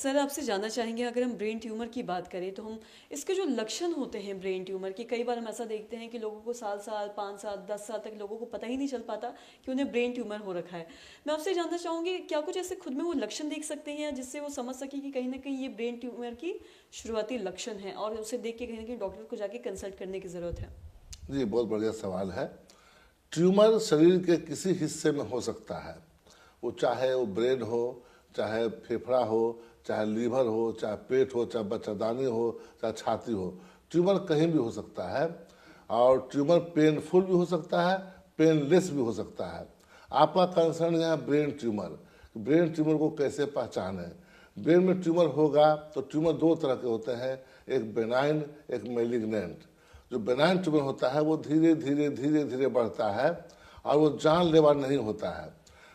Sir आपसे जानना चाहेंगे, अगर हम ब्रेन ट्यूमर की बात करें तो हम इसके जो लक्षण होते हैं ब्रेन ट्यूमर के, कई बार हम ऐसा देखते हैं कि लोगों को साल साल 5 साल 10 साल तक लोगों को पता ही नहीं चल पाता कि उन्हें ब्रेन ट्यूमर हो रखा है। मैं आपसे जानना चाहूँगी, क्या कुछ ऐसे खुद में वो लक्षण देख सकते हैं जिससे वो समझ सके कि कहीं ना कहीं ये ब्रेन ट्यूमर की शुरुआती लक्षण है और उसे देख के कहीं ना कहीं डॉक्टर को जाके कंसल्ट करने की ज़रूरत है? जी, बहुत बढ़िया सवाल है। ट्यूमर शरीर के किसी हिस्से में हो सकता है, वो चाहे वो ब्रेन हो, चाहे फेफड़ा हो, चाहे लीवर हो, चाहे पेट हो, चाहे बच्चादानी हो, चाहे छाती हो। ट्यूमर कहीं भी हो सकता है और ट्यूमर पेनफुल भी हो सकता है, पेनलेस भी हो सकता है। आपका कंसर्न है ब्रेन ट्यूमर। ब्रेन ट्यूमर को कैसे पहचाने? ब्रेन में ट्यूमर होगा तो ट्यूमर दो तरह के होते हैं, एक बेनाइन, एक मेलिग्नेंट। जो बेनाइन ट्यूमर होता है वो धीरे धीरे धीरे धीरे बढ़ता है और वो जानलेवा नहीं होता है।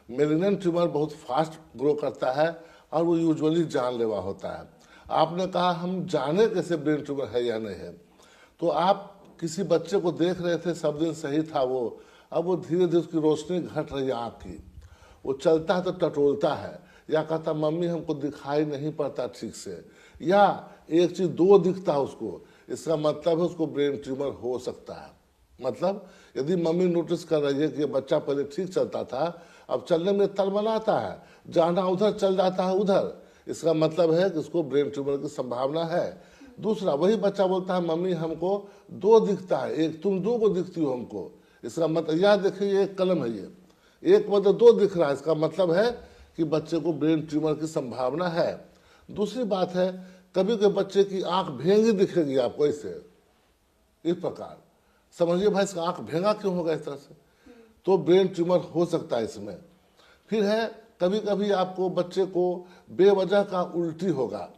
मेलिग्नेंट ट्यूमर बहुत फास्ट ग्रो करता है और वो यूजुअली जानलेवा होता है। आपने कहा हम जाने कैसे ब्रेन ट्यूमर है या नहीं है, तो आप किसी बच्चे को देख रहे थे, सब दिन सही था वो, अब वो धीरे धीरे उसकी रोशनी घट रही है आँख की, वो चलता है तो टटोलता है या कहता मम्मी हमको दिखाई नहीं पड़ता ठीक से, या एक चीज़ दो दिखता है उसको, इसका मतलब है उसको ब्रेन ट्यूमर हो सकता है। मतलब यदि मम्मी नोटिस कर रही है कि ये बच्चा पहले ठीक चलता था, अब चलने में तलमलाता है, जाना उधर चल जाता है उधर, इसका मतलब है कि उसको ब्रेन ट्यूमर की संभावना है। दूसरा, वही बच्चा बोलता है मम्मी हमको दो दिखता है, एक तुम दो को दिखती हो हमको, इसका मतलब यह देखिए एक कलम है, ये एक मतलब दो दिख रहा है, इसका मतलब है कि बच्चे को ब्रेन ट्यूमर की संभावना है। दूसरी बात है, कभी कभी बच्चे की आंख भेंगी दिखेगी आपको ऐसे, इस प्रकार समझिए भाई इसका आंख भेंगा क्यों होगा इस तरह से, तो ब्रेन ट्यूमर हो सकता है इसमें। फिर है कभी कभी आपको बच्चे को बेवजह का उल्टी होगा,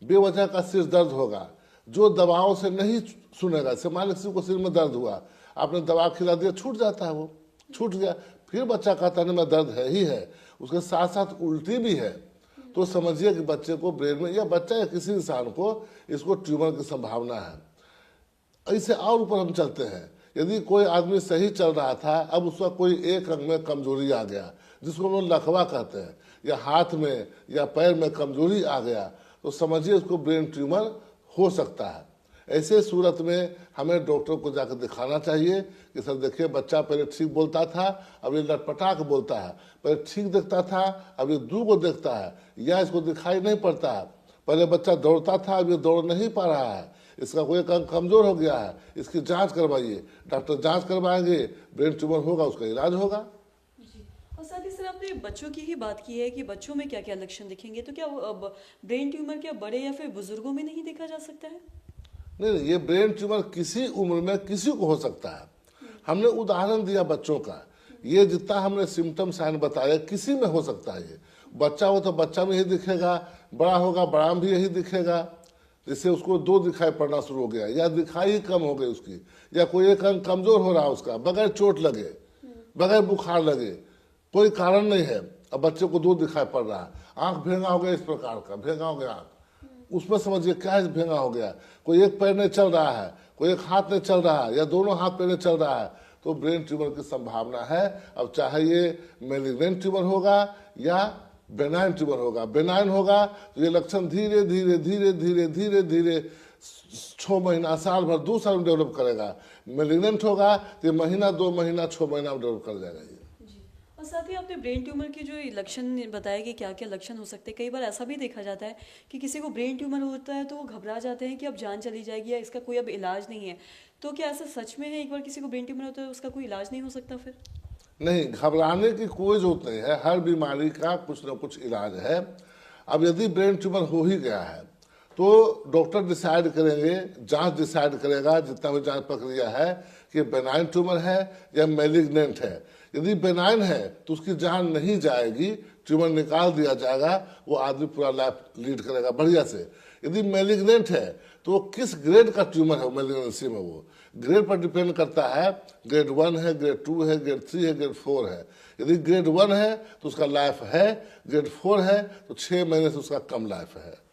बेवजह का सिर दर्द होगा, जो दवाओं से नहीं सुनेगा। जैसे मान लीजिए किसी को सिर में दर्द हुआ, आपने दवा खिला दिया, छूट जाता है, वो छूट गया, फिर बच्चा कहता है मैं दर्द है ही है, उसके साथ साथ उल्टी भी है, तो समझिए कि बच्चे को ब्रेन में, या बच्चा या किसी इंसान को इसको ट्यूमर की संभावना है। इससे और ऊपर हम चलते हैं, यदि कोई आदमी सही चल रहा था, अब उसका कोई एक अंग में कमजोरी आ गया, जिसको हम लोग लकवा कहते हैं, या हाथ में या पैर में कमजोरी आ गया, तो समझिए उसको ब्रेन ट्यूमर हो सकता है। ऐसे सूरत में हमें डॉक्टर को जाकर दिखाना चाहिए कि सर देखिए बच्चा पहले ठीक बोलता था, अब ये लटपटाक बोलता है, पहले ठीक देखता था अब ये दू को देखता है, या इसको दिखाई नहीं पड़ता है, पहले बच्चा दौड़ता था अब ये दौड़ नहीं पा रहा है, इसका कोई अंग कमजोर हो गया है, इसकी जांच करवाइए, डॉक्टर जांच करवाएंगे, ब्रेन ट्यूमर होगा, उसका इलाज होगा। और साथ ही सर आपने बच्चों की ही बात की है कि बच्चों में क्या क्या लक्षण दिखेंगे, तो क्या ब्रेन ट्यूमर क्या बड़े या फिर बुजुर्गों में नहीं देखा जा सकता है? नहीं, ये ब्रेन ट्यूमर किसी उम्र में किसी को हो सकता है। हमने उदाहरण दिया बच्चों का, ये जितना हमने सिम्टम साइन बताया किसी में हो सकता है। ये बच्चा हो तो बच्चा में यही दिखेगा, बड़ा होगा बड़ा में भी यही दिखेगा, जिससे उसको दो दिखाई पड़ना शुरू हो गया, या दिखाई कम हो गई उसकी, या कोई एक अंग कमजोर हो रहा है उसका, बगैर चोट लगे, बगैर बुखार लगे, कोई कारण नहीं है, अब बच्चे को दो दिखाई पड़ रहा है, आंख भेंगा हो गया, इस प्रकार का भेंगा हो गया आंख, उसमें समझिए क्या है भेंगा हो गया, कोई एक पैर नहीं चल रहा है, कोई एक हाथ नहीं चल रहा है, या दोनों हाथ पैर नहीं चल रहा है, तो ब्रेन ट्यूमर की संभावना है। अब चाहे ये मेलिग्नेंट ट्यूमर होगा या बेनाइन ट्यूमर होगा। बेनाइन होगा तो ये लक्षण धीरे धीरे धीरे धीरे धीरे धीरे 6 महीना, साल भर, 2 साल में डेवलप करेगा। मेलिग्नेंट होगा तो ये महीना, 2 महीना, 6 महीना में डेवलप कर जाएगा। और साथ ही आपने ब्रेन ट्यूमर के जो लक्षण बताया कि क्या क्या लक्षण हो सकते हैं, कई बार ऐसा भी देखा जाता है कि किसी को ब्रेन ट्यूमर होता है तो वो घबरा जाते हैं कि अब जान चली जाएगी या इसका कोई अब इलाज नहीं है, तो क्या ऐसा सच में है? एक बार किसी को ब्रेन ट्यूमर होता है उसका कोई इलाज नहीं हो सकता फिर? नहीं, घबराने की कोई जरूरत नहीं है, हर बीमारी का कुछ न कुछ इलाज है। अब यदि ब्रेन ट्यूमर हो ही गया है तो डॉक्टर डिसाइड करेंगे, जांच डिसाइड करेगा, जितना भी जांच प्रक्रिया है, कि बेनाइन ट्यूमर है या मैलिग्नेंट है। यदि बेनाइन है तो उसकी जान नहीं जाएगी, ट्यूमर निकाल दिया जाएगा, वो आदमी पूरा लाइफ लीड करेगा बढ़िया से। यदि मैलिग्नेंट है तो वो किस ग्रेड का ट्यूमर है, मैलिग्नेंसी में वो ग्रेड पर डिपेंड करता है, ग्रेड 1 है, ग्रेड 2 है, ग्रेड 3 है, ग्रेड 4 है। यदि ग्रेड 1 है तो उसका लाइफ है, ग्रेड 4 है तो 6 महीने से उसका कम लाइफ है।